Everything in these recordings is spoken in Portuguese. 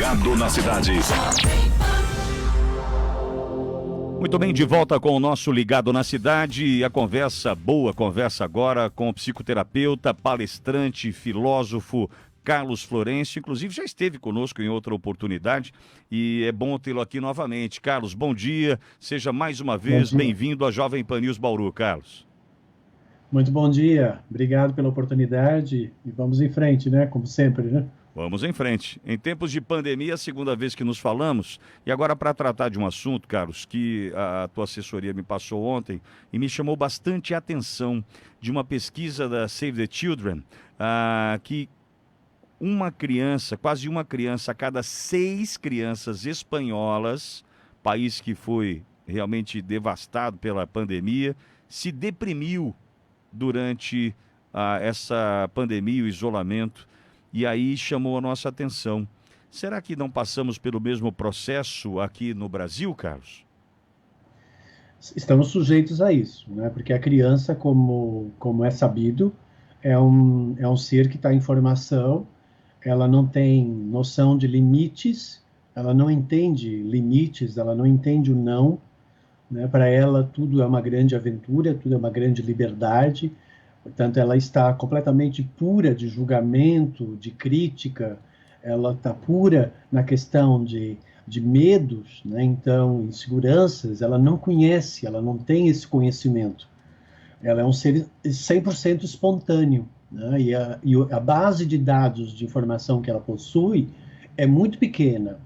Ligado na Cidade. Muito bem, de volta com o nosso Ligado na Cidade. A conversa, boa conversa agora com o psicoterapeuta, palestrante, filósofo Carlos Florencio. Inclusive já esteve conosco em outra oportunidade e é bom tê-lo aqui novamente. Carlos, bom dia. Seja mais uma vez bem-vindo à Jovem Pan News Bauru, Carlos. Muito bom dia. Obrigado pela oportunidade e vamos em frente, né? Como sempre, né? Vamos em frente. Em tempos de pandemia, a segunda vez que nos falamos, e agora para tratar de um assunto, Carlos, que a tua assessoria me passou ontem e me chamou bastante a atenção, de uma pesquisa da Save the Children, que quase uma criança a cada 6 crianças espanholas, país que foi realmente devastado pela pandemia, se deprimiu durante essa pandemia, o isolamento. E aí chamou a nossa atenção. Será que não passamos pelo mesmo processo aqui no Brasil, Carlos? Estamos sujeitos a isso, né? Porque a criança, como é sabido, é um ser que está em formação, ela não tem noção de limites, ela não entende limites, ela não entende o não, né? Para ela, tudo é uma grande aventura, tudo é uma grande liberdade. Portanto, ela está completamente pura de julgamento, de crítica, ela está pura na questão de medos, né? Então, inseguranças, ela não conhece, ela não tem esse conhecimento. Ela é um ser 100% espontâneo, né? E a base de dados de informação que ela possui é muito pequena.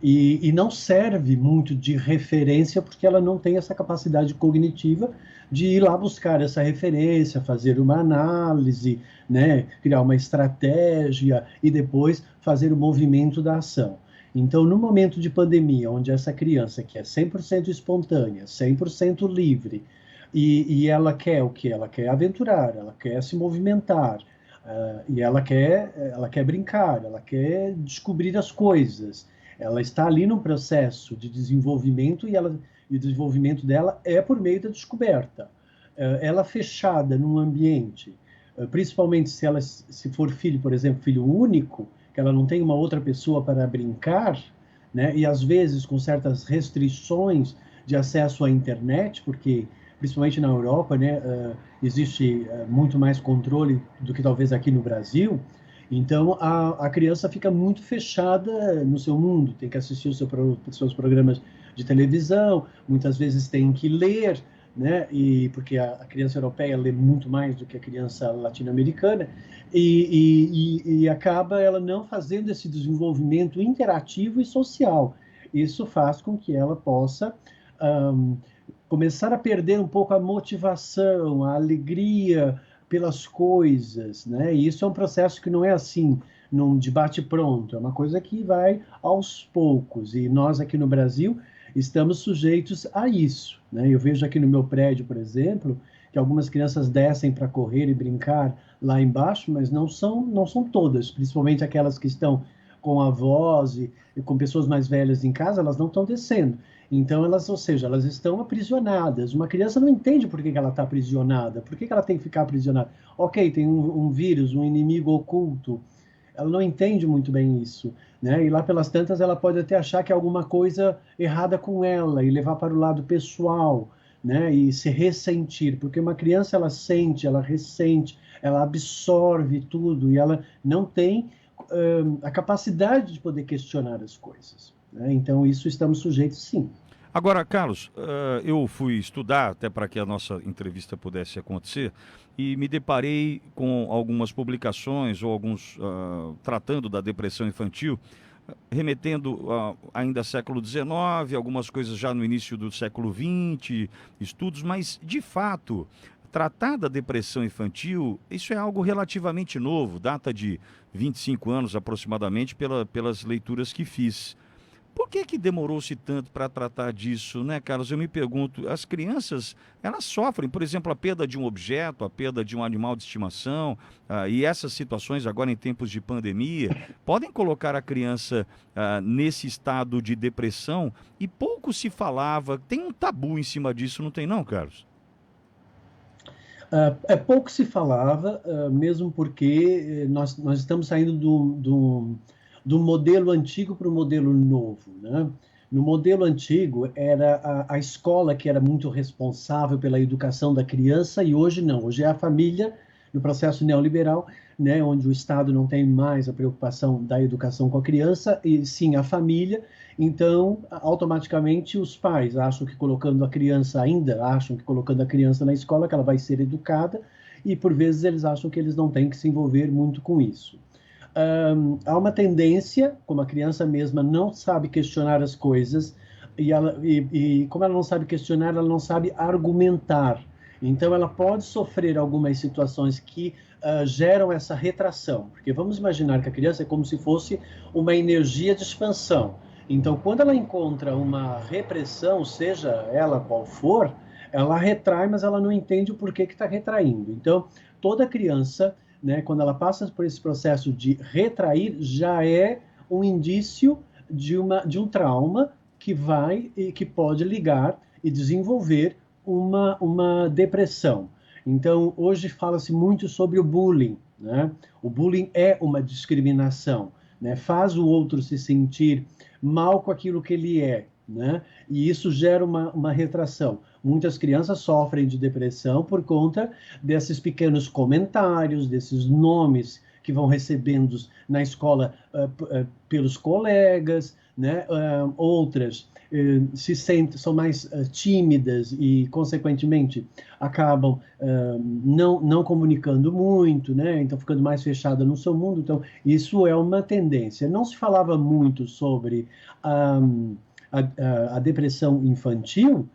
E não serve muito de referência porque ela não tem essa capacidade cognitiva de ir lá buscar essa referência, fazer uma análise, né, criar uma estratégia e depois fazer o movimento da ação. Então, no momento de pandemia, onde essa criança que é 100% espontânea, 100% livre, e ela quer o quê? Ela quer aventurar, ela quer se movimentar, e ela quer brincar, ela quer descobrir as coisas. Ela está ali num processo de desenvolvimento e o desenvolvimento dela é por meio da descoberta. Ela fechada num ambiente, principalmente se for filho, por exemplo, filho único, que ela não tem uma outra pessoa para brincar, né? E às vezes com certas restrições de acesso à internet, porque principalmente na Europa, né, existe muito mais controle do que talvez aqui no Brasil. Então, a criança fica muito fechada no seu mundo, tem que assistir os seus programas de televisão, muitas vezes tem que ler, né? Porque a criança europeia lê muito mais do que a criança latino-americana, e acaba ela não fazendo esse desenvolvimento interativo e social. Isso faz com que ela possa começar a perder um pouco a motivação, a alegria pelas coisas, né? E isso é um processo que não é assim, num debate pronto, é uma coisa que vai aos poucos, e nós aqui no Brasil estamos sujeitos a isso, né? Eu vejo aqui no meu prédio, por exemplo, que algumas crianças descem para correr e brincar lá embaixo, mas não são todas, principalmente aquelas que estão com avós e com pessoas mais velhas em casa, elas não estão descendo. Então, elas estão aprisionadas. Uma criança não entende por que ela está aprisionada, por que ela tem que ficar aprisionada. Ok, tem um vírus, um inimigo oculto. Ela não entende muito bem isso, né? E lá pelas tantas ela pode até achar que há alguma coisa errada com ela e levar para o lado pessoal, né? E se ressentir, porque uma criança ela sente, ela ressente, ela absorve tudo e ela não tem a capacidade de poder questionar as coisas, né? Então isso estamos sujeitos, sim. Agora, Carlos, eu fui estudar até para que a nossa entrevista pudesse acontecer e me deparei com algumas publicações ou alguns tratando da depressão infantil, remetendo ainda ao século XIX, algumas coisas já no início do século XX, estudos, mas de fato, tratar da depressão infantil, isso é algo relativamente novo, data de 25 anos aproximadamente pelas leituras que fiz. Por que demorou-se tanto para tratar disso, né, Carlos? Eu me pergunto, as crianças, elas sofrem, por exemplo, a perda de um objeto, a perda de um animal de estimação, e essas situações agora em tempos de pandemia, podem colocar a criança nesse estado de depressão, e pouco se falava, tem um tabu em cima disso, não tem não, Carlos? Pouco se falava, mesmo porque nós estamos saindo do modelo antigo para o modelo novo, né? No modelo antigo, era a escola que era muito responsável pela educação da criança, e hoje não. Hoje é a família, no processo neoliberal, né, onde o Estado não tem mais a preocupação da educação com a criança, e sim a família. Então, automaticamente, os pais acham que colocando a criança, ainda acham que colocando a criança na escola, que ela vai ser educada, e por vezes eles acham que eles não têm que se envolver muito com isso. Há uma tendência, como a criança mesma não sabe questionar as coisas, e como ela não sabe questionar, ela não sabe argumentar. Então, ela pode sofrer algumas situações que geram essa retração. Porque vamos imaginar que a criança é como se fosse uma energia de expansão. Então, quando ela encontra uma repressão, seja ela qual for, ela retrai, mas ela não entende o porquê que está retraindo. Então, toda criança, né, quando ela passa por esse processo de retrair, já é um indício de um trauma que vai e que pode ligar e desenvolver uma depressão. Então, hoje fala-se muito sobre o bullying, né? O bullying é uma discriminação, né? Faz o outro se sentir mal com aquilo que ele é, né? E isso gera uma retração. Muitas crianças sofrem de depressão por conta desses pequenos comentários, desses nomes que vão recebendo na escola pelos colegas, né? Outras se sentem, são mais tímidas e, consequentemente, acabam não comunicando muito, né? Então, ficando mais fechada no seu mundo. Então, isso é uma tendência. Não se falava muito sobre a depressão infantil,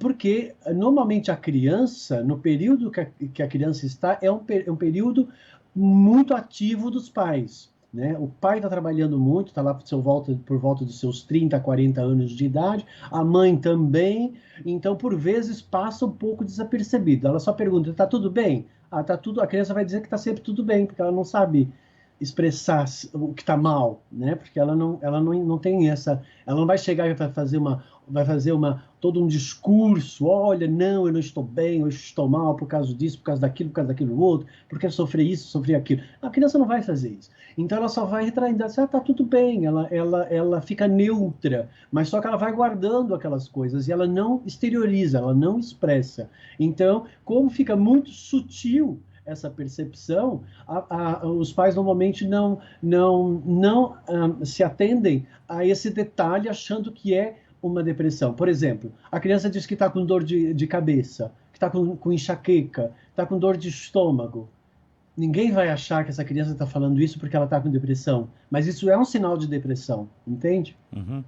porque normalmente a criança, no período que a criança está, é um período muito ativo dos pais. Né? O pai está trabalhando muito, está lá por volta dos seus 30, 40 anos de idade, a mãe também, então por vezes passa um pouco desapercebido. Ela só pergunta: está tudo bem? Ah, tá tudo. A criança vai dizer que está sempre tudo bem, porque ela não sabe expressar o que está mal, né? Porque ela não tem essa, ela não vai chegar e vai fazer todo um discurso: olha, não, eu não estou bem, eu estou mal por causa disso, por causa daquilo outro, porque eu sofri isso, sofri aquilo. A criança não vai fazer isso. Então ela só vai retraindo, tá tudo bem, ela fica neutra, mas só que ela vai guardando aquelas coisas e ela não exterioriza, ela não expressa. Então, como fica muito sutil essa percepção, os pais normalmente não se atendem a esse detalhe, achando que é uma depressão. Por exemplo, a criança diz que está com dor de cabeça, que está com enxaqueca, está com dor de estômago. Ninguém vai achar que essa criança está falando isso porque ela está com depressão, mas isso é um sinal de depressão, entende? Uhum.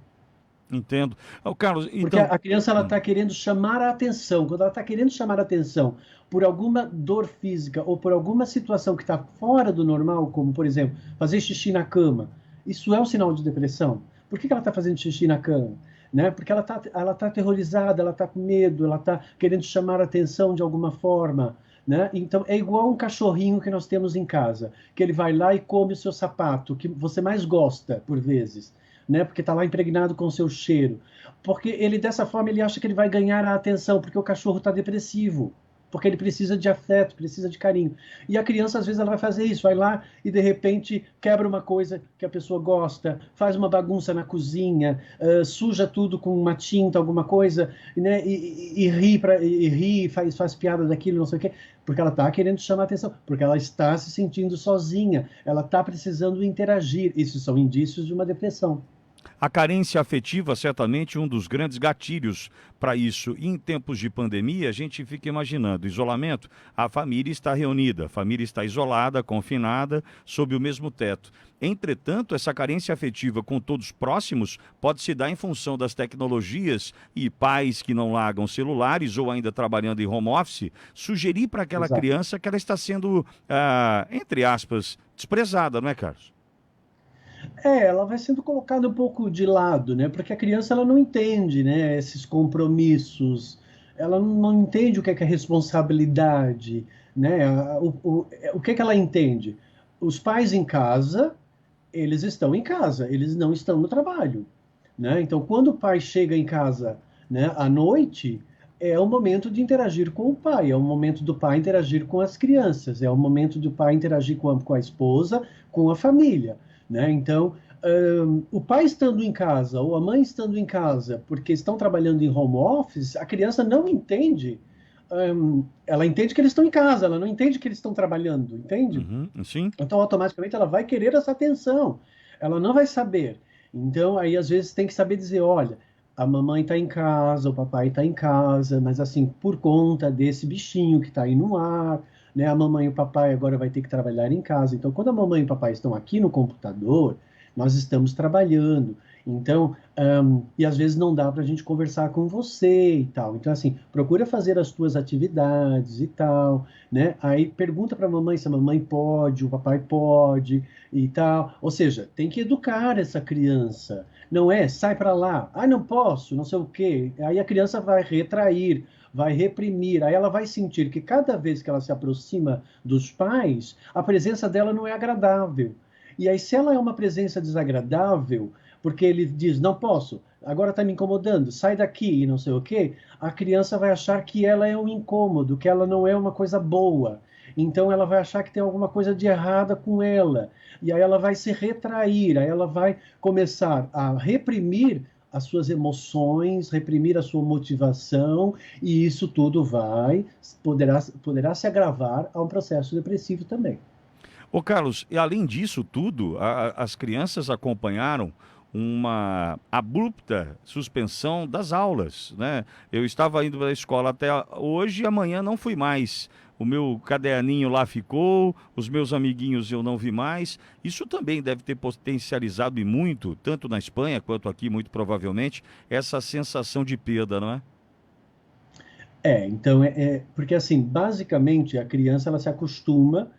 Entendo. Carlos, Porque então. a criança ela está querendo chamar a atenção. Quando ela está querendo chamar a atenção por alguma dor física ou por alguma situação que está fora do normal, como, por exemplo, fazer xixi na cama, isso é um sinal de depressão. Por que ela está fazendo xixi na cama? Né? Porque ela tá aterrorizada, ela está com medo, ela está querendo chamar a atenção de alguma forma. Né? Então, é igual um cachorrinho que nós temos em casa, que ele vai lá e come o seu sapato, que você mais gosta, por vezes. Né? Porque está lá impregnado com o seu cheiro. Porque ele, dessa forma, ele acha que ele vai ganhar a atenção, porque o cachorro está depressivo. Porque ele precisa de afeto, precisa de carinho. E a criança, às vezes, ela vai fazer isso, vai lá e, de repente, quebra uma coisa que a pessoa gosta, faz uma bagunça na cozinha, suja tudo com uma tinta, alguma coisa, né? E ri, faz piada daquilo, não sei o quê, porque ela está querendo chamar atenção, porque ela está se sentindo sozinha, ela está precisando interagir. Isso são indícios de uma depressão. A carência afetiva, certamente, um dos grandes gatilhos para isso. E em tempos de pandemia, a gente fica imaginando: isolamento, a família está reunida, a família está isolada, confinada, sob o mesmo teto. Entretanto, essa carência afetiva com todos próximos pode se dar em função das tecnologias e pais que não largam celulares ou ainda trabalhando em home office, sugerir para aquela Exato. criança que ela está sendo, entre aspas, desprezada, não é, Carlos? Ela vai sendo colocada um pouco de lado, né? Porque a criança ela não entende, né, esses compromissos, ela não entende o que é responsabilidade, né? O que é que ela entende? Os pais em casa, eles estão em casa, eles não estão no trabalho, né? Então, quando o pai chega em casa, né, à noite, é o momento de interagir com o pai, é o momento do pai interagir com as crianças, é o momento do pai interagir com a esposa, com a família, né? Então, O pai estando em casa ou a mãe estando em casa porque estão trabalhando em home office, a criança não entende. Ela entende que eles estão em casa, ela não entende que eles estão trabalhando, entende? Uhum, sim. Então, automaticamente, ela vai querer essa atenção. Ela não vai saber. Então, aí, às vezes, tem que saber dizer: olha, a mamãe está em casa, o papai está em casa, mas, assim, por conta desse bichinho que está aí no ar, né? A mamãe e o papai agora vai ter que trabalhar em casa. Então, quando a mamãe e o papai estão aqui no computador, nós estamos trabalhando. Então, e às vezes não dá para a gente conversar com você e tal. Então, assim, procura fazer as tuas atividades e tal, né? Aí pergunta para a mamãe se a mamãe pode, o papai pode e tal. Ou seja, tem que educar essa criança. Não é, sai para lá, ah, não posso, não sei o quê. Aí a criança vai retrair, vai reprimir, aí ela vai sentir que cada vez que ela se aproxima dos pais, a presença dela não é agradável. E aí, se ela é uma presença desagradável, porque ele diz, não posso, agora está me incomodando, sai daqui e não sei o quê, a criança vai achar que ela é um incômodo, que ela não é uma coisa boa. Então ela vai achar que tem alguma coisa de errada com ela. E aí ela vai se retrair, aí ela vai começar a reprimir as suas emoções, reprimir a sua motivação, e isso tudo poderá se agravar a um processo depressivo também. Ô Carlos, e além disso tudo, as crianças acompanharam uma abrupta suspensão das aulas, né? Eu estava indo para a escola até hoje e amanhã não fui mais. O meu caderninho lá ficou, os meus amiguinhos eu não vi mais. Isso também deve ter potencializado e muito, tanto na Espanha quanto aqui, muito provavelmente, essa sensação de perda, não é? Então, porque assim, basicamente a criança ela se acostuma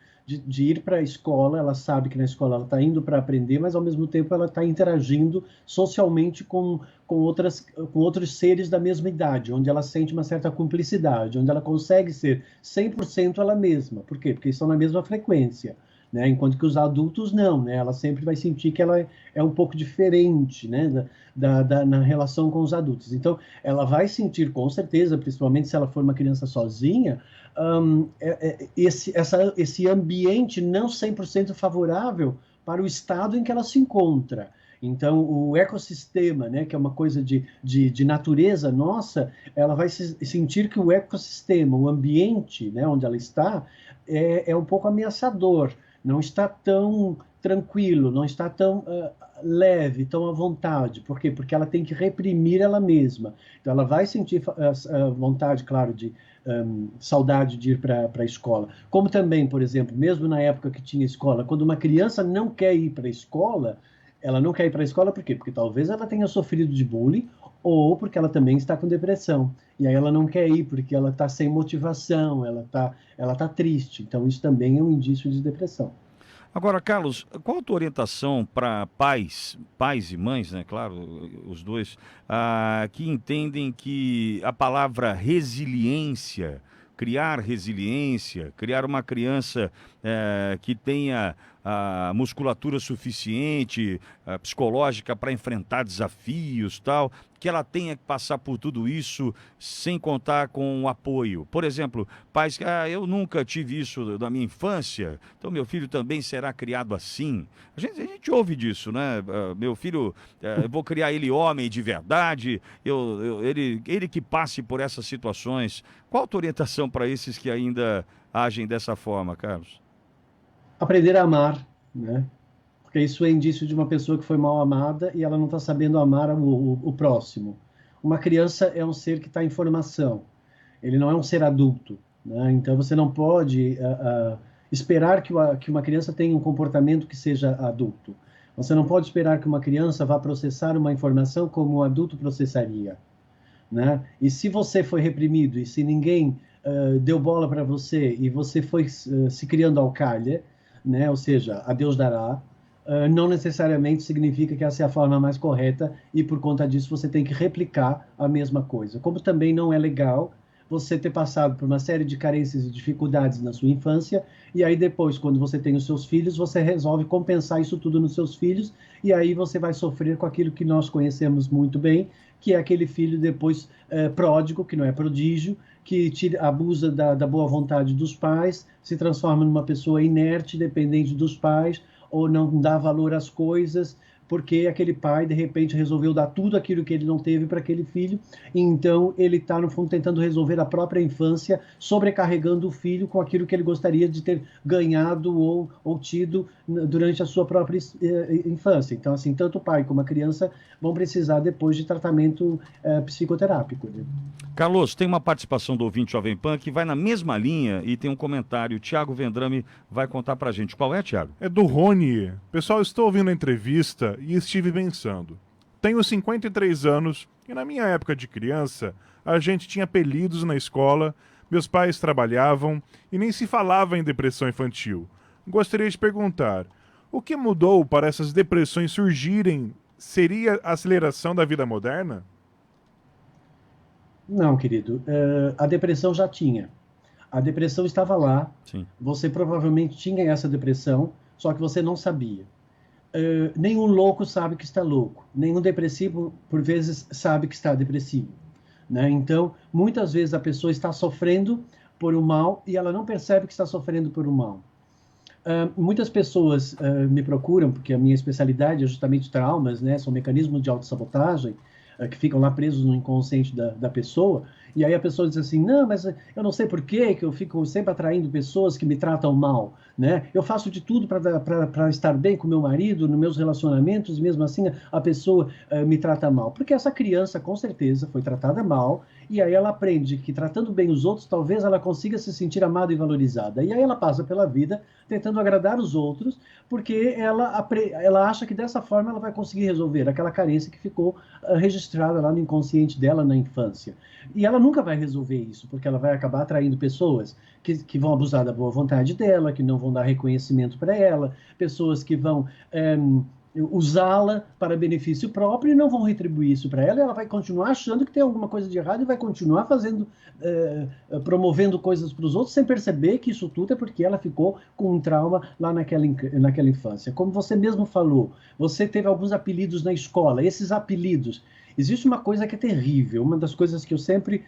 de ir para a escola, ela sabe que na escola ela está indo para aprender, mas ao mesmo tempo ela está interagindo socialmente com outros seres da mesma idade, onde ela sente uma certa cumplicidade, onde ela consegue ser 100% ela mesma. Por quê? Porque estão na mesma frequência. Né? Enquanto que os adultos não, né? Ela sempre vai sentir que ela é um pouco diferente, né? Na relação com os adultos. Então, ela vai sentir com certeza, principalmente se ela for uma criança sozinha, esse ambiente não 100% favorável para o estado em que ela se encontra. Então, o ecossistema, né, que é uma coisa de natureza nossa, ela vai sentir que o ecossistema, o ambiente, né, onde ela está, é um pouco ameaçador, não está tão tranquilo, não está tão leve, tão à vontade. Por quê? Porque ela tem que reprimir ela mesma. Então, ela vai sentir vontade, claro, de saudade de ir para a escola. Como também, por exemplo, mesmo na época que tinha escola, quando uma criança não quer ir para a escola, ela não quer ir para a escola por quê? Porque talvez ela tenha sofrido de bullying ou porque ela também está com depressão. E aí ela não quer ir porque ela está sem motivação, ela tá triste. Então isso também é um indício de depressão. Agora, Carlos, qual a tua orientação para pais e mães, né? Claro, os dois, que entendem que a palavra resiliência, criar uma criança que tenha a musculatura suficiente, psicológica para enfrentar desafios, tal, que ela tenha que passar por tudo isso sem contar com o apoio. Por exemplo, pais que, eu nunca tive isso na minha infância, então meu filho também será criado assim. A gente ouve disso, né? Meu filho, eu vou criar ele homem de verdade, ele que passe por essas situações. Qual a tua orientação para esses que ainda agem dessa forma, Carlos? Aprender a amar, né? Porque isso é indício de uma pessoa que foi mal amada e ela não está sabendo amar o próximo. Uma criança é um ser que está em formação, ele não é um ser adulto, né? Então você não pode esperar que uma criança tenha um comportamento que seja adulto. Você não pode esperar que uma criança vá processar uma informação como um adulto processaria, né? E se você foi reprimido e se ninguém deu bola para você e você foi se criando ao calha, né? Ou seja, a Deus dará, não necessariamente significa que essa é a forma mais correta e por conta disso você tem que replicar a mesma coisa. Como também não é legal você ter passado por uma série de carências e dificuldades na sua infância e aí depois, quando você tem os seus filhos, você resolve compensar isso tudo nos seus filhos e aí você vai sofrer com aquilo que nós conhecemos muito bem, que é aquele filho depois pródigo, que não é prodígio, que abusa da boa vontade dos pais, se transforma numa pessoa inerte, dependente dos pais, ou não dá valor às coisas, porque aquele pai, de repente, resolveu dar tudo aquilo que ele não teve para aquele filho, e então ele está, no fundo, tentando resolver a própria infância, sobrecarregando o filho com aquilo que ele gostaria de ter ganhado ou tido durante a sua própria infância. Então, assim, tanto o pai como a criança vão precisar depois de tratamento psicoterápico, né? Carlos, tem uma participação do ouvinte Jovem Pan que vai na mesma linha e tem um comentário. O Tiago Vendrame vai contar pra gente. Qual é, Tiago? É do Rony. Pessoal, estou ouvindo a entrevista e estive pensando. Tenho 53 anos e na minha época de criança, a gente tinha apelidos na escola, meus pais trabalhavam e nem se falava em depressão infantil. Gostaria de perguntar, o que mudou para essas depressões surgirem? Seria a aceleração da vida moderna? Não, querido. A depressão já tinha. A depressão estava lá. Sim. Você provavelmente tinha essa depressão, só que você não sabia. Nenhum louco sabe que está louco. Nenhum depressivo, por vezes, sabe que está depressivo, né? Então, muitas vezes a pessoa está sofrendo por um mal e ela não percebe que está sofrendo por um mal. Muitas pessoas me procuram, porque a minha especialidade é justamente traumas, né? São mecanismos de autossabotagem, que ficam lá presos no inconsciente da pessoa, e aí a pessoa diz assim, não, mas eu não sei por que eu fico sempre atraindo pessoas que me tratam mal, né? Eu faço de tudo para estar bem com meu marido, nos meus relacionamentos, e mesmo assim a pessoa me trata mal. Porque essa criança, com certeza, foi tratada mal, e aí ela aprende que tratando bem os outros, talvez ela consiga se sentir amada e valorizada. E aí ela passa pela vida tentando agradar os outros, porque ela acha que dessa forma ela vai conseguir resolver aquela carência que ficou registrada lá no inconsciente dela na infância. E ela nunca vai resolver isso, porque ela vai acabar atraindo pessoas que vão abusar da boa vontade dela, que não vão dar reconhecimento para ela, pessoas que vão usá-la para benefício próprio e não vão retribuir isso para ela, e ela vai continuar achando que tem alguma coisa de errado e vai continuar promovendo coisas para os outros sem perceber que isso tudo é porque ela ficou com um trauma lá naquela infância. Como você mesmo falou, você teve alguns apelidos na escola, esses apelidos. Existe uma coisa que é terrível, uma das coisas que eu sempre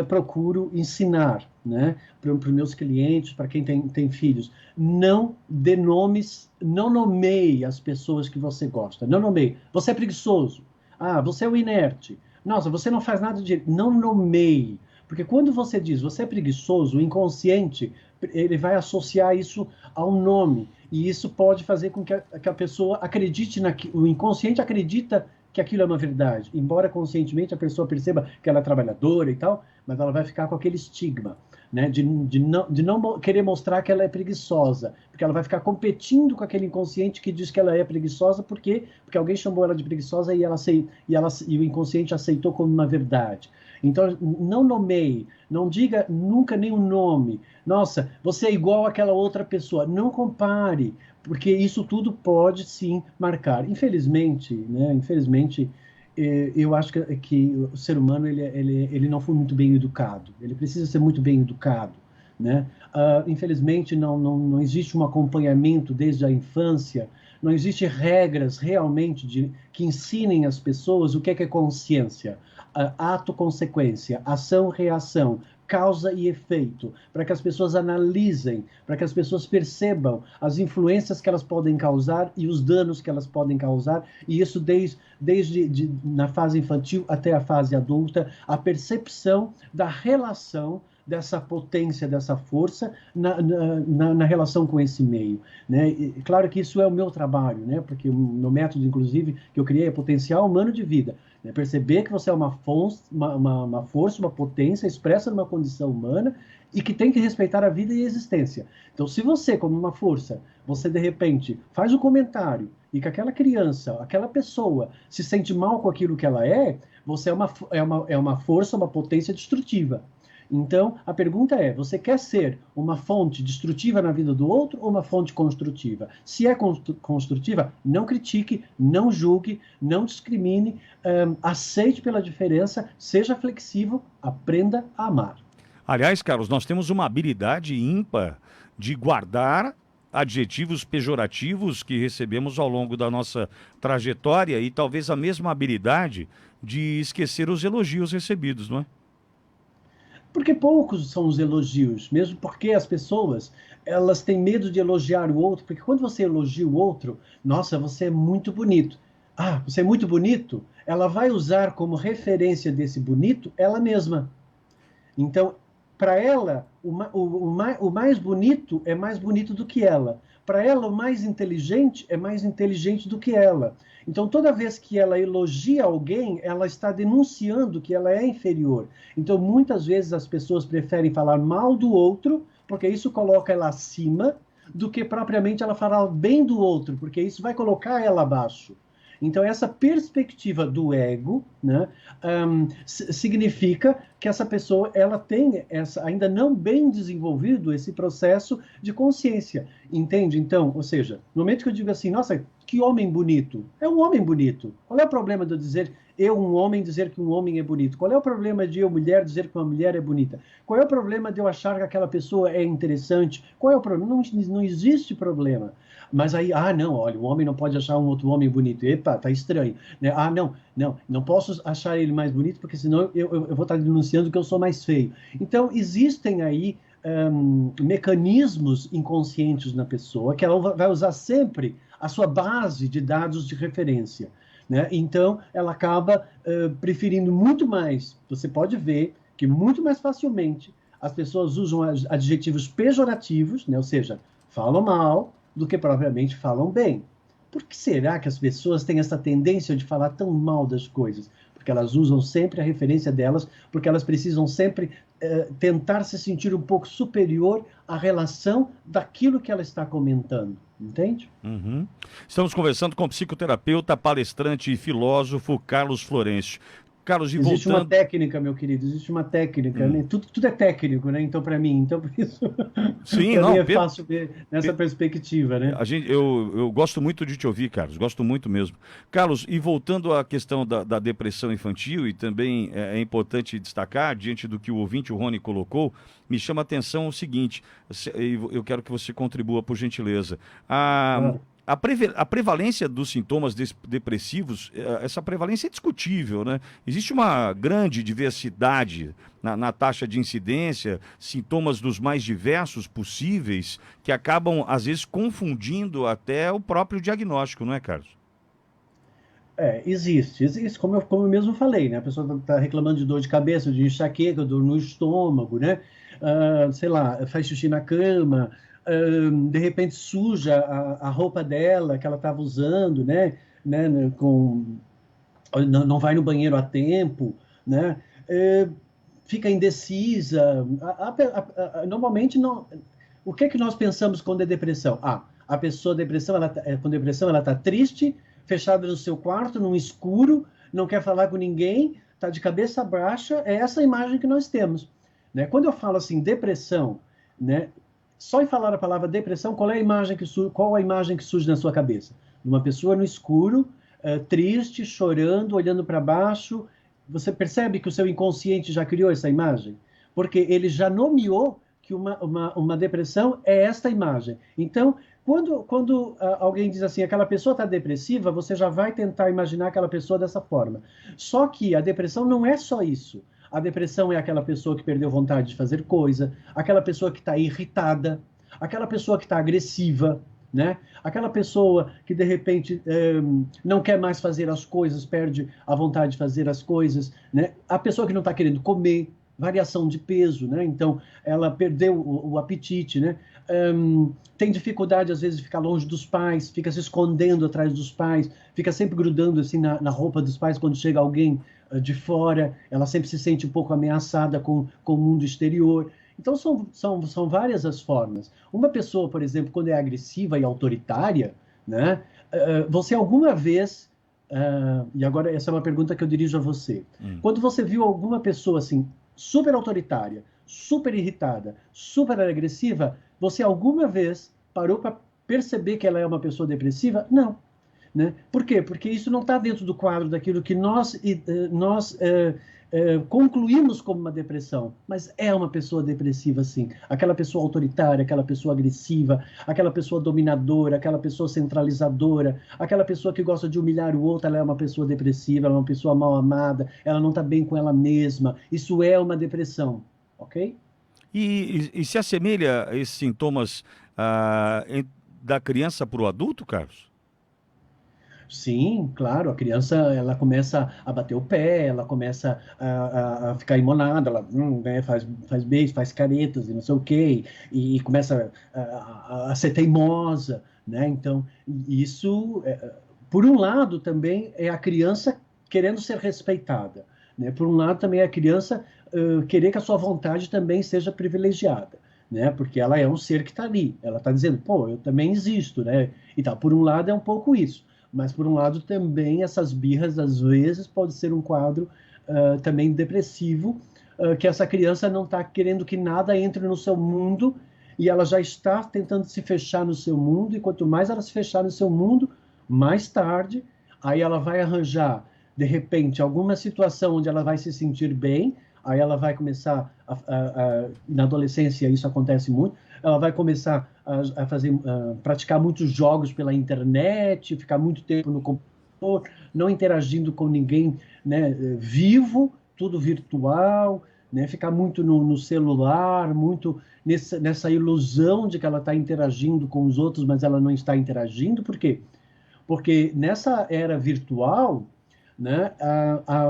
procuro ensinar, né, para os meus clientes, para quem tem filhos. Não dê nomes, não nomeie as pessoas que você gosta. Não nomeie. Você é preguiçoso. Ah, você é o inerte. Nossa, você não faz nada de... Não nomeie. Porque quando você diz você é preguiçoso, o inconsciente ele vai associar isso a um nome. E isso pode fazer com que a pessoa acredite naquilo. O inconsciente acredita que aquilo é uma verdade. Embora conscientemente a pessoa perceba que ela é trabalhadora e tal, mas ela vai ficar com aquele estigma, né, de não querer mostrar que ela é preguiçosa, porque ela vai ficar competindo com aquele inconsciente que diz que ela é preguiçosa, porque alguém chamou ela de preguiçosa e o inconsciente aceitou como uma verdade. Então, não nomeie, não diga nunca nenhum nome. Nossa, você é igual àquela outra pessoa. Não compare, porque isso tudo pode, sim, marcar. Infelizmente, né, eu acho que o ser humano ele não foi muito bem educado. Ele precisa ser muito bem educado, né? Infelizmente, não existe um acompanhamento desde a infância, não existem regras realmente que ensinem as pessoas o que é consciência, ato-consequência, ação-reação, causa e efeito, para que as pessoas analisem, para que as pessoas percebam as influências que elas podem causar e os danos que elas podem causar, e isso desde na fase infantil até a fase adulta, a percepção da relação dessa potência, dessa força na relação com esse meio, né? E, claro que isso é o meu trabalho, né? Porque o meu método, inclusive, que eu criei é potencial humano de vida, né? Perceber que você é uma força, uma potência expressa numa condição humana e que tem que respeitar a vida e a existência. Então, se você, como uma força, você de repente faz um comentário e que aquela criança, aquela pessoa se sente mal com aquilo que ela você é uma força, uma potência destrutiva. Então, a pergunta é, você quer ser uma fonte destrutiva na vida do outro ou uma fonte construtiva? Se é construtiva, não critique, não julgue, não discrimine, aceite pela diferença, seja flexível, aprenda a amar. Aliás, Carlos, nós temos uma habilidade ímpar de guardar adjetivos pejorativos que recebemos ao longo da nossa trajetória e talvez a mesma habilidade de esquecer os elogios recebidos, não é? Porque poucos são os elogios, mesmo porque as pessoas, elas têm medo de elogiar o outro, porque quando você elogia o outro, nossa, você é muito bonito. Ah, você é muito bonito, ela vai usar como referência desse bonito ela mesma. Então, para ela, o mais bonito é mais bonito do que ela. Para ela, o mais inteligente é mais inteligente do que ela. Então, toda vez que ela elogia alguém, ela está denunciando que ela é inferior. Então, muitas vezes as pessoas preferem falar mal do outro, porque isso coloca ela acima, do que propriamente ela falar bem do outro, porque isso vai colocar ela abaixo. Então, essa perspectiva do ego, né, significa que essa pessoa ela tem ainda não bem desenvolvido esse processo de consciência, entende? Então, ou seja, no momento que eu digo assim, nossa, que homem bonito, é um homem bonito. Qual é o problema de eu dizer eu, um homem, dizer que um homem é bonito? Qual é o problema de eu, mulher, dizer que uma mulher é bonita? Qual é o problema de eu achar que aquela pessoa é interessante? Qual é o problema? Não existe problema. Mas aí, não, olha, o homem não pode achar um outro homem bonito. Epa, tá estranho. Né? Não posso achar ele mais bonito, porque senão eu vou estar denunciando que eu sou mais feio. Então, existem aí mecanismos inconscientes na pessoa que ela vai usar sempre a sua base de dados de referência. Né? Então, ela acaba preferindo muito mais. Você pode ver que muito mais facilmente as pessoas usam adjetivos pejorativos, né? Ou seja, falam mal, do que propriamente falam bem. Por que será que as pessoas têm essa tendência de falar tão mal das coisas? Porque elas usam sempre a referência delas, porque elas precisam sempre tentar se sentir um pouco superior à relação daquilo que ela está comentando. Entende? Uhum. Estamos conversando com o psicoterapeuta, palestrante e filósofo Carlos Florencio. Carlos, e Existe uma voltando... técnica, meu querido, existe uma técnica, né? Tudo é técnico, né? Então, para mim, então por isso, Sim, para mim não, é fácil ver nessa perspectiva, né? eu gosto muito de te ouvir, Carlos, gosto muito mesmo. Carlos, e voltando à questão da depressão infantil, e também é importante destacar, diante do que o ouvinte, o Rony, colocou, me chama a atenção o seguinte, eu quero que você contribua, por gentileza. Claro. A prevalência dos sintomas depressivos, essa prevalência é discutível, né? Existe uma grande diversidade na taxa de incidência, sintomas dos mais diversos possíveis, que acabam, às vezes, confundindo até o próprio diagnóstico, não é, Carlos? Existe, como eu mesmo falei, né? A pessoa está reclamando de dor de cabeça, de enxaqueca, dor no estômago, né? Sei lá, faz xixi na cama, de repente suja a roupa dela que ela estava usando, né? Não vai no banheiro a tempo, né? Fica indecisa. Normalmente, não. O que é que nós pensamos quando é depressão? A pessoa depressão, com depressão, ela está triste, fechada no seu quarto, num escuro, não quer falar com ninguém, está de cabeça baixa. É essa a imagem que nós temos. Né? Quando eu falo assim, depressão, né? Só em falar a palavra depressão, qual a imagem que surge na sua cabeça? De uma pessoa no escuro, triste, chorando, olhando para baixo. Você percebe que o seu inconsciente já criou essa imagem? Porque ele já nomeou que uma depressão é esta imagem. Então, quando alguém diz assim, aquela pessoa está depressiva, você já vai tentar imaginar aquela pessoa dessa forma. Só que a depressão não é só isso. A depressão é aquela pessoa que perdeu vontade de fazer coisa, aquela pessoa que está irritada, aquela pessoa que está agressiva, né? Aquela pessoa que de repente não quer mais fazer as coisas, perde a vontade de fazer as coisas, né? A pessoa que não está querendo comer, variação de peso, né? Então ela perdeu o apetite, né? Tem dificuldade às vezes de ficar longe dos pais, fica se escondendo atrás dos pais, fica sempre grudando assim na roupa dos pais quando chega alguém de fora, ela sempre se sente um pouco ameaçada com o mundo exterior. Então, são várias as formas. Uma pessoa, por exemplo, quando é agressiva e autoritária, né, você alguma vez, e agora essa é uma pergunta que eu dirijo a você, quando você viu alguma pessoa assim, super autoritária, super irritada, super agressiva, você alguma vez parou para perceber que ela é uma pessoa depressiva? Não. Né? Por quê? Porque isso não está dentro do quadro daquilo que nós concluímos como uma depressão, mas é uma pessoa depressiva, sim. Aquela pessoa autoritária, aquela pessoa agressiva, aquela pessoa dominadora, aquela pessoa centralizadora, aquela pessoa que gosta de humilhar o outro, ela é uma pessoa depressiva, ela é uma pessoa mal amada, ela não está bem com ela mesma. Isso é uma depressão, ok? E se assemelha a esses sintomas da criança para o adulto, Carlos? Sim, claro, a criança ela começa a bater o pé, ela começa a ficar imonada, ela né, faz beijos, faz caretas e não sei o quê, e começa a ser teimosa, né? Então, isso, por um lado, também é a criança querendo ser respeitada, né? Por um lado, também é a criança querer que a sua vontade também seja privilegiada, né? Porque ela é um ser que está ali, ela está dizendo, pô, eu também existo, né? E tal. Por um lado, é um pouco isso. Mas, por um lado, também essas birras, às vezes, pode ser um quadro também depressivo, que essa criança não está querendo que nada entre no seu mundo e ela já está tentando se fechar no seu mundo, e quanto mais ela se fechar no seu mundo, mais tarde, aí ela vai arranjar, de repente, alguma situação onde ela vai se sentir bem, aí ela vai começar, na adolescência isso acontece muito, ela vai começar a fazer, praticar muitos jogos pela internet, ficar muito tempo no computador, não interagindo com ninguém, né, vivo, tudo virtual, né, ficar muito no celular, muito nessa ilusão de que ela está interagindo com os outros, mas ela não está interagindo. Por quê? Porque nessa era virtual, né,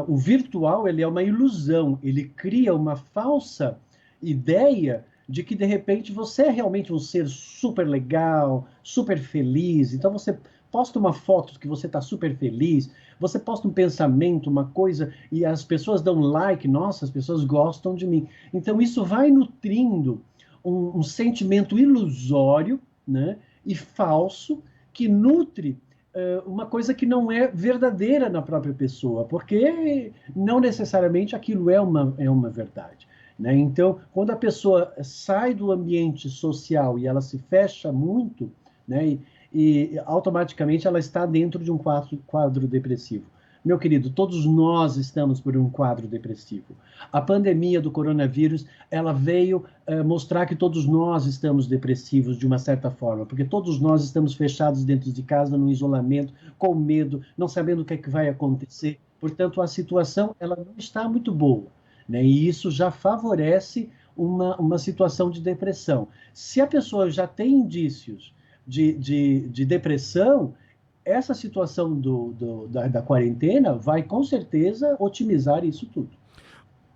o virtual ele é uma ilusão, ele cria uma falsa ideia de que de repente você é realmente um ser super legal, super feliz. Então você posta uma foto que você está super feliz, você posta um pensamento, uma coisa, e as pessoas dão like, nossa, as pessoas gostam de mim. Então isso vai nutrindo um sentimento ilusório, né, e falso, que nutre uma coisa que não é verdadeira na própria pessoa, porque não necessariamente aquilo é uma verdade. Né? Então, quando a pessoa sai do ambiente social e ela se fecha muito, né, e automaticamente ela está dentro de um quadro depressivo. Meu querido, todos nós estamos por um quadro depressivo. A pandemia do coronavírus, ela veio mostrar que todos nós estamos depressivos de uma certa forma, porque todos nós estamos fechados dentro de casa, no isolamento, com medo, não sabendo o que é que vai acontecer. Portanto, a situação ela não está muito boa, né? E isso já favorece uma situação de depressão. Se a pessoa já tem indícios de depressão, essa situação da quarentena vai com certeza otimizar isso tudo.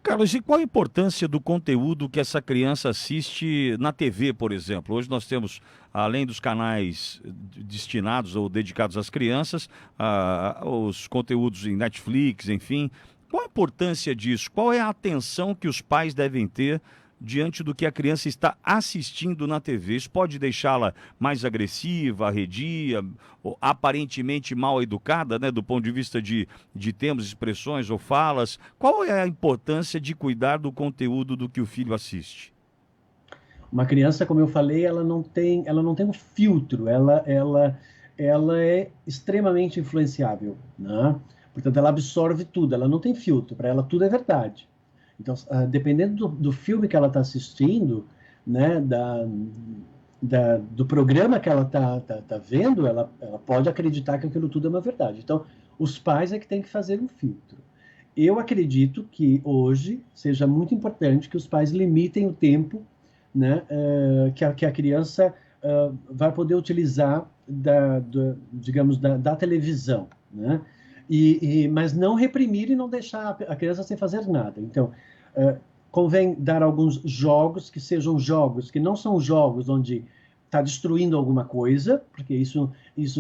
Carlos, e qual a importância do conteúdo que essa criança assiste na TV, por exemplo? Hoje nós temos, além dos canais destinados ou dedicados às crianças, os conteúdos em Netflix, enfim. Qual a importância disso? Qual é a atenção que os pais devem ter diante do que a criança está assistindo na TV? Isso pode deixá-la mais agressiva, arredia, ou aparentemente mal educada, né, do ponto de vista de termos, expressões ou falas. Qual é a importância de cuidar do conteúdo do que o filho assiste? Uma criança, como eu falei, ela não tem um filtro, ela é extremamente influenciável, né? Portanto, ela absorve tudo, ela não tem filtro, para ela tudo é verdade. Então, dependendo do filme que ela está assistindo, né, do programa que ela tá vendo, ela pode acreditar que aquilo tudo é uma verdade. Então, os pais é que têm que fazer um filtro. Eu acredito que hoje seja muito importante que os pais limitem o tempo, né, que a criança vai poder utilizar digamos, da televisão, né? Mas não reprimir e não deixar a criança sem fazer nada. Então, convém dar alguns jogos que sejam jogos, que não são jogos onde está destruindo alguma coisa, porque isso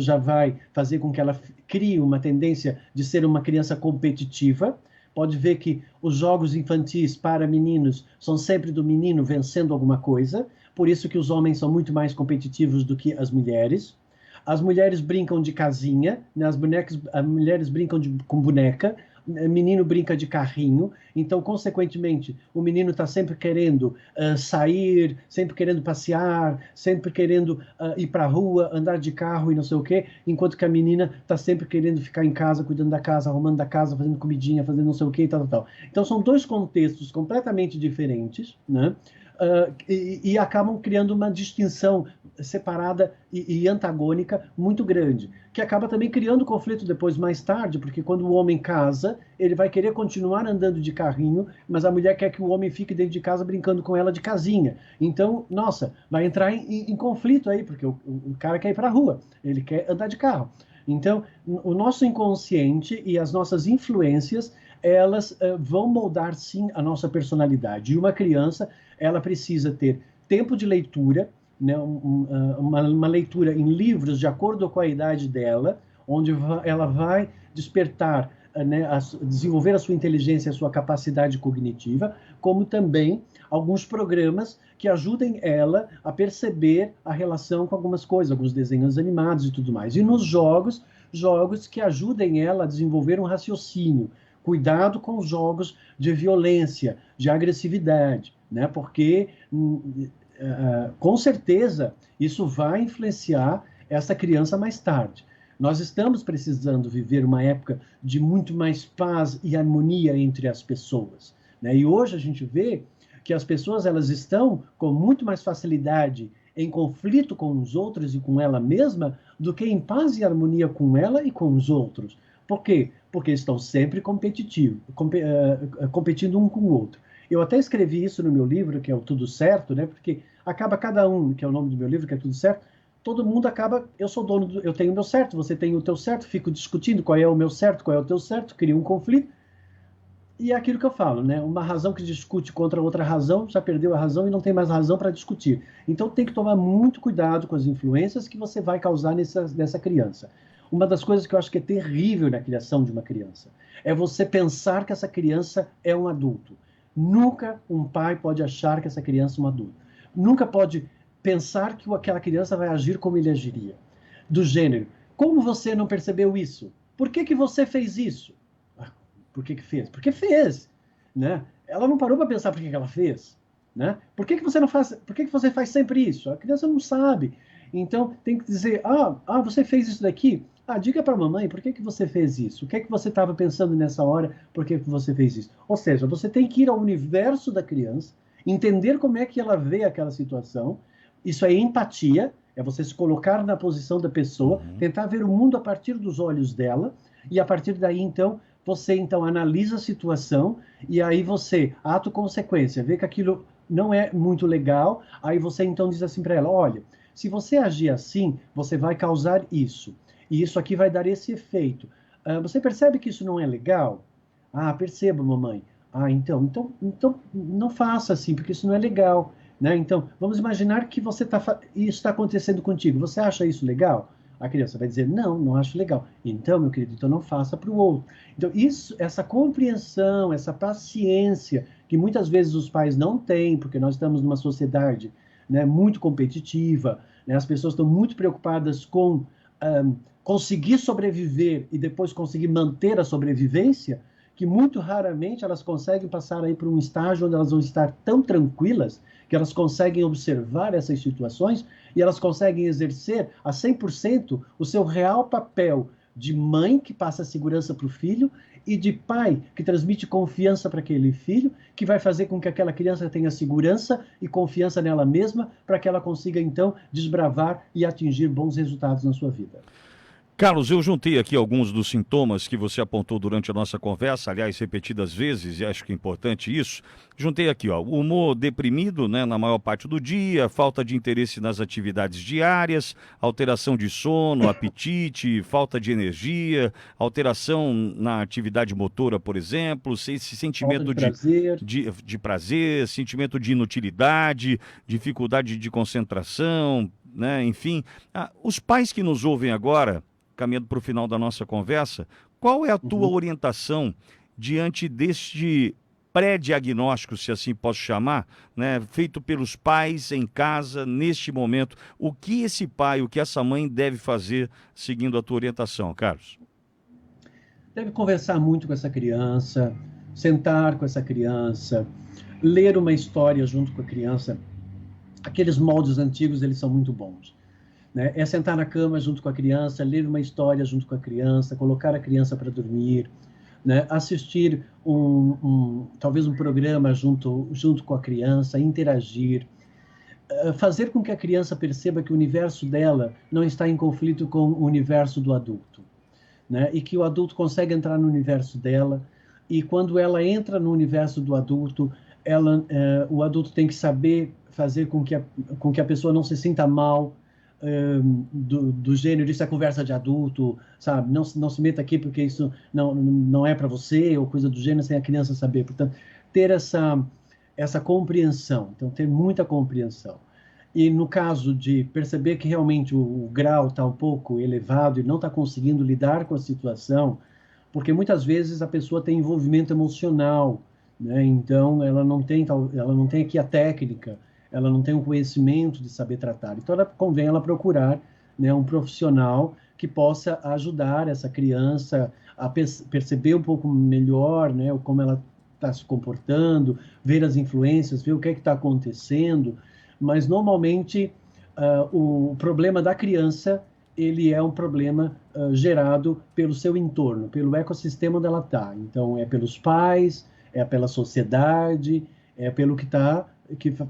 já vai fazer com que ela crie uma tendência de ser uma criança competitiva. Pode ver que os jogos infantis para meninos são sempre do menino vencendo alguma coisa, por isso que os homens são muito mais competitivos do que as mulheres. As mulheres brincam de casinha, né? As mulheres brincam com boneca, menino brinca de carrinho, então, consequentemente, o menino está sempre querendo sair, sempre querendo passear, sempre querendo ir para a rua, andar de carro e não sei o quê, enquanto que a menina está sempre querendo ficar em casa, cuidando da casa, arrumando da casa, fazendo comidinha, fazendo não sei o quê e tal, tal, tal. Então, são dois contextos completamente diferentes, né? E acabam criando uma distinção separada e antagônica muito grande, que acaba também criando conflito depois, mais tarde, porque quando o homem casa, ele vai querer continuar andando de carrinho, mas a mulher quer que o homem fique dentro de casa brincando com ela de casinha. Então, nossa, vai entrar em conflito aí, porque o cara quer ir para a rua, ele quer andar de carro. Então, o nosso inconsciente e as nossas influências, elas vão moldar, sim, a nossa personalidade. E uma criança, ela precisa ter tempo de leitura, né, uma leitura em livros de acordo com a idade dela, onde ela vai despertar, né, desenvolver a sua inteligência, a sua capacidade cognitiva, como também alguns programas que ajudem ela a perceber a relação com algumas coisas, alguns desenhos animados e tudo mais. E nos jogos, jogos que ajudem ela a desenvolver um raciocínio. Cuidado com os jogos de violência, de agressividade, né? Porque com certeza isso vai influenciar essa criança mais tarde. Nós estamos precisando viver uma época de muito mais paz e harmonia entre as pessoas, né? E hoje a gente vê que as pessoas, elas estão com muito mais facilidade em conflito com os outros e com ela mesma do que em paz e harmonia com ela e com os outros. Por quê? Porque estão sempre competitivos, competindo um com o outro. Eu até escrevi isso no meu livro, que é o Tudo Certo, né? Porque acaba cada um, que é o nome do meu livro, que é Tudo Certo, todo mundo acaba, eu sou dono, eu tenho o meu certo, você tem o teu certo, fico discutindo qual é o meu certo, qual é o teu certo, cria um conflito. E é aquilo que eu falo, né? Uma razão que discute contra outra razão, já perdeu a razão e não tem mais razão para discutir. Então tem que tomar muito cuidado com as influências que você vai causar nessa criança. Uma das coisas que eu acho que é terrível na criação de uma criança é você pensar que essa criança é um adulto. Nunca um pai pode achar que essa criança é um adulto. Nunca pode pensar que aquela criança vai agir como ele agiria. Do gênero, como você não percebeu isso? Por que você fez isso? Por que fez? Porque fez, né? Ela não parou para pensar por que ela fez, né? Por que você não faz? Por que você faz sempre isso? A criança não sabe. Então tem que dizer, você fez isso daqui? Diga para a mamãe por que você fez isso? O que você estava pensando nessa hora? Por que você fez isso? Ou seja, você tem que ir ao universo da criança, entender como é que ela vê aquela situação. Isso é empatia, é você se colocar na posição da pessoa, tentar ver o mundo a partir dos olhos dela, e a partir daí, então, você então analisa a situação, e aí você, ato consequência, vê que aquilo não é muito legal, aí você então diz assim para ela, olha, se você agir assim, você vai causar isso. E isso aqui vai dar esse efeito. Você percebe que isso não é legal? Percebo, mamãe. Então não faça assim, porque isso não é legal. Né? Então, vamos imaginar que isso está acontecendo contigo. Você acha isso legal? A criança vai dizer, não acho legal. Então, meu querido, então não faça para o outro. Então, essa compreensão, essa paciência, que muitas vezes os pais não têm, porque nós estamos numa sociedade, né, muito competitiva, né? As pessoas estão muito preocupadas com conseguir sobreviver e depois conseguir manter a sobrevivência, que muito raramente elas conseguem passar aí por um estágio onde elas vão estar tão tranquilas que elas conseguem observar essas situações e elas conseguem exercer a 100% o seu real papel de mãe que passa segurança para o filho e de pai que transmite confiança para aquele filho, que vai fazer com que aquela criança tenha segurança e confiança nela mesma para que ela consiga então desbravar e atingir bons resultados na sua vida. Carlos, eu juntei aqui alguns dos sintomas que você apontou durante a nossa conversa, aliás, repetidas vezes, e acho que é importante isso. Juntei aqui, o humor deprimido, né, na maior parte do dia, falta de interesse nas atividades diárias, alteração de sono, apetite, falta de energia, alteração na atividade motora, por exemplo, esse sentimento de prazer, sentimento de inutilidade, dificuldade de concentração, né, enfim. Os pais que nos ouvem agora, caminhando para o final da nossa conversa, qual é a tua orientação diante deste pré-diagnóstico, se assim posso chamar, né, feito pelos pais em casa, neste momento? O que esse pai, o que essa mãe deve fazer seguindo a tua orientação, Carlos? Deve conversar muito com essa criança, sentar com essa criança, ler uma história junto com a criança. Aqueles moldes antigos, eles são muito bons. Né? É sentar na cama junto com a criança, ler uma história junto com a criança, colocar a criança para dormir, né? Assistir talvez um programa junto com a criança, interagir, fazer com que a criança perceba que o universo dela não está em conflito com o universo do adulto, né? E que o adulto consegue entrar no universo dela, e quando ela entra no universo do adulto, o adulto tem que saber fazer com que a pessoa não se sinta mal, do gênero, isso é conversa de adulto, sabe? Não se meta aqui porque isso não é para você, ou coisa do gênero, sem a criança saber. Portanto, ter essa compreensão, então ter muita compreensão. E no caso de perceber que realmente o grau está um pouco elevado e não está conseguindo lidar com a situação, porque muitas vezes a pessoa tem envolvimento emocional, né? Então ela não tem aqui a técnica, ela não tem o conhecimento de saber tratar. Então convém ela procurar, né, um profissional que possa ajudar essa criança a perceber um pouco melhor, né, como ela está se comportando, ver as influências, ver o que está acontecendo. Mas normalmente o problema da criança ele é um problema gerado pelo seu entorno, pelo ecossistema onde ela está. Então é pelos pais, é pela sociedade, é pelo que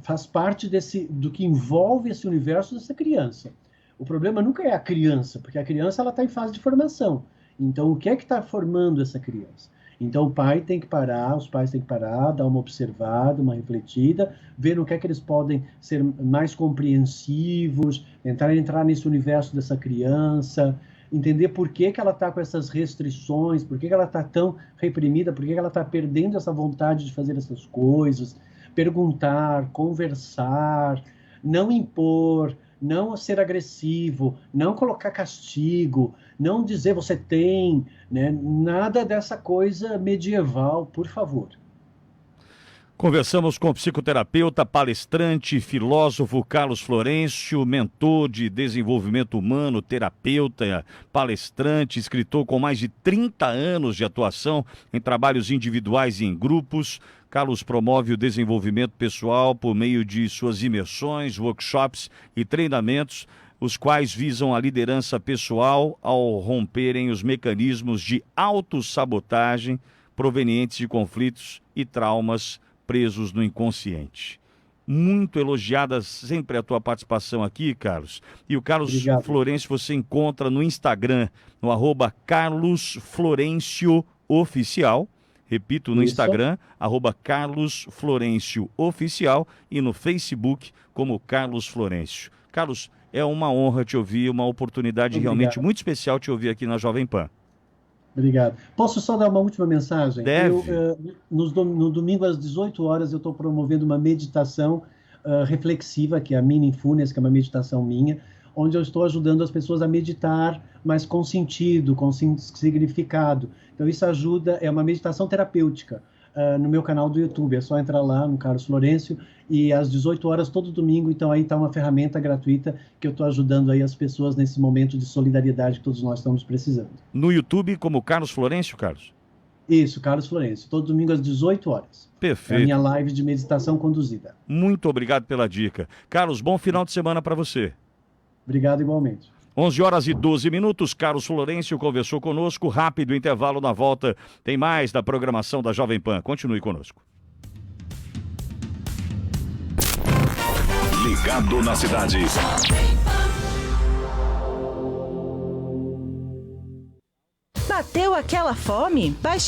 faz parte do que envolve esse universo dessa criança. O problema nunca é a criança, porque a criança ela está em fase de formação. Então, o que é que está formando essa criança? Então, os pais têm que parar, dar uma observada, uma refletida, ver no que é que eles podem ser mais compreensivos, tentar entrar nesse universo dessa criança, entender por que ela está com essas restrições, por que ela está tão reprimida, por que ela está perdendo essa vontade de fazer essas coisas, perguntar, conversar, não impor, não ser agressivo, não colocar castigo, não dizer você tem, né? Nada dessa coisa medieval, por favor. Conversamos com o psicoterapeuta, palestrante, filósofo Carlos Florencio, mentor de desenvolvimento humano, terapeuta, palestrante, escritor com mais de 30 anos de atuação em trabalhos individuais e em grupos. Carlos promove o desenvolvimento pessoal por meio de suas imersões, workshops e treinamentos, os quais visam a liderança pessoal ao romperem os mecanismos de autossabotagem provenientes de conflitos e traumas presos no inconsciente. Muito elogiada sempre a tua participação aqui, Carlos. E o Carlos Obrigado. Florencio você encontra no Instagram, no @CarlosFlorencioOficial. Repito, no Instagram, @CarlosFlorencioOficial e no Facebook como Carlos Florencio. Carlos, é uma honra te ouvir, uma oportunidade realmente muito especial te ouvir aqui na Jovem Pan. Obrigado. Posso só dar uma última mensagem? Deve. No domingo às 18 horas eu estou promovendo uma meditação reflexiva, que é a Mindfulness, que é uma meditação minha, onde eu estou ajudando as pessoas a meditar, mas com sentido, com significado. Então isso ajuda, é uma meditação terapêutica no meu canal do YouTube. É só entrar lá no Carlos Florencio e às 18 horas todo domingo, então aí está uma ferramenta gratuita que eu estou ajudando aí as pessoas nesse momento de solidariedade que todos nós estamos precisando. No YouTube como Carlos Florencio, Carlos? Isso, Carlos Florencio, todo domingo às 18 horas. Perfeito. É a minha live de meditação conduzida. Muito obrigado pela dica. Carlos, bom final de semana para você. Obrigado igualmente. 11h12, Carlos Florencio conversou conosco. Rápido intervalo, na volta tem mais da programação da Jovem Pan. Continue conosco. Ligado na cidade. Bateu aquela fome? Baixa